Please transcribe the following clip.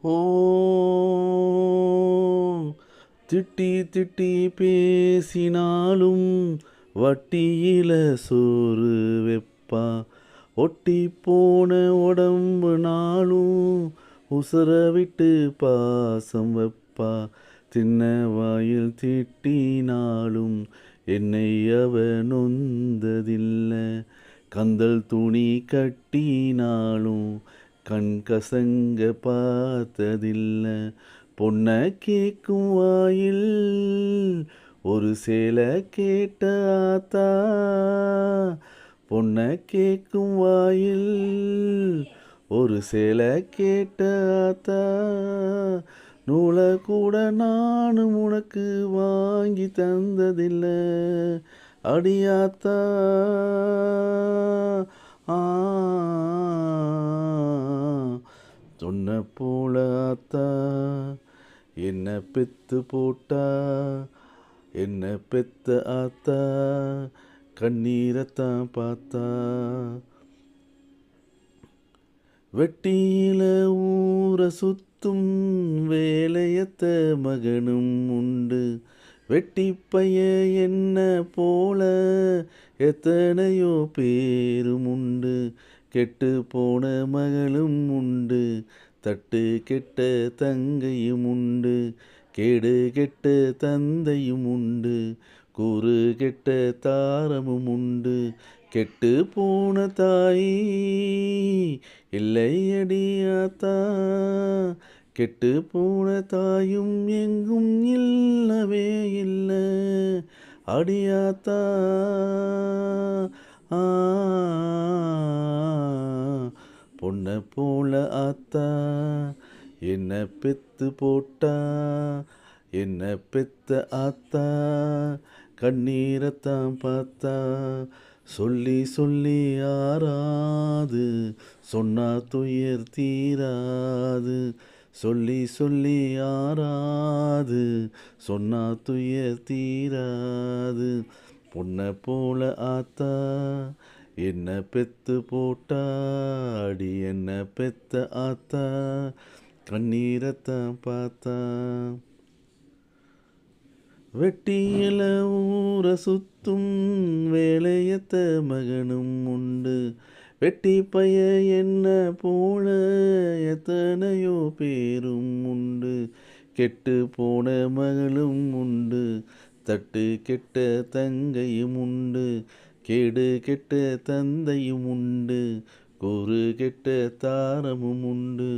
ஓ திட்டி திட்டி பேசினாலும் வட்டியில சோறு வெப்பா ஒட்டி போன உடம்பு நாளும் உசுர விட்டு பாசம் வைப்பா தின்ன வாயில் திட்டினாலும் என்னை அவ நொந்ததில்லை கந்தல் துணி கட்டினாலும் கண் கசங்க பார்த்ததில்லை பொன்ன கேக்கும் வாயில் ஒரு சேலை கேட்ட ஆத்தா பொன்ன கேக்கும் வாயில் ஒரு சேலை கேட்ட ஆத்தா நூலை கூட நானும் உனக்கு வாங்கி தந்ததில்லை அடியாத்தா ஆ சொன்ன போல ஆத்தா என்ன பெத்து போட்டா என்ன பெத்த ஆத்தா கண்ணீரத்தான் பார்த்தா வெட்டியில ஊர சுத்தும் வேலையத்த மகனும் உண்டு வெட்டி பைய என்ன போல எத்தனையோ பேரும் உண்டு கெட்டு போன மகளும் உண்டு தட்டு கெட்ட தங்கையும் உண்டு கேடு கெட்ட தந்தையும் உண்டு கூறு கெட்ட தாரமும் உண்டு கெட்டு போன தாய் இல்லை அடியாத்தா கெட்டு போன தாயும் எங்கும் இல்லவே இல்லை அடியாத்தா ஆ பொன்ன போல ஆத்தா என்ன பெத்து போட்டா என்ன பெத்த ஆத்தா கண்ணீரத்தான் பார்த்தா சொல்லி சொல்லி ஆறாது சொன்னா துயர் தீராது சொல்லி சொல்லி ஆறாது சொன்னா துயர் தீராது பொன்ன போல ஆத்தா என்ன பெத்து போட்டா அடி என்ன பெத்த ஆத்தா கண்ணீரத்தான் பார்த்தா வெட்டியில ஊர சுத்தும் வேலையத்த மகனும் உண்டு வெட்டி பைய என்ன போல எத்தனையோ பேரும் உண்டு கெட்டு போன மகளும் உண்டு தட்டு கெட்ட தங்கையும் உண்டு கேடு கெட்ட தந்தையும் உண்டு கூறு கெட்ட தாரமும் உண்டு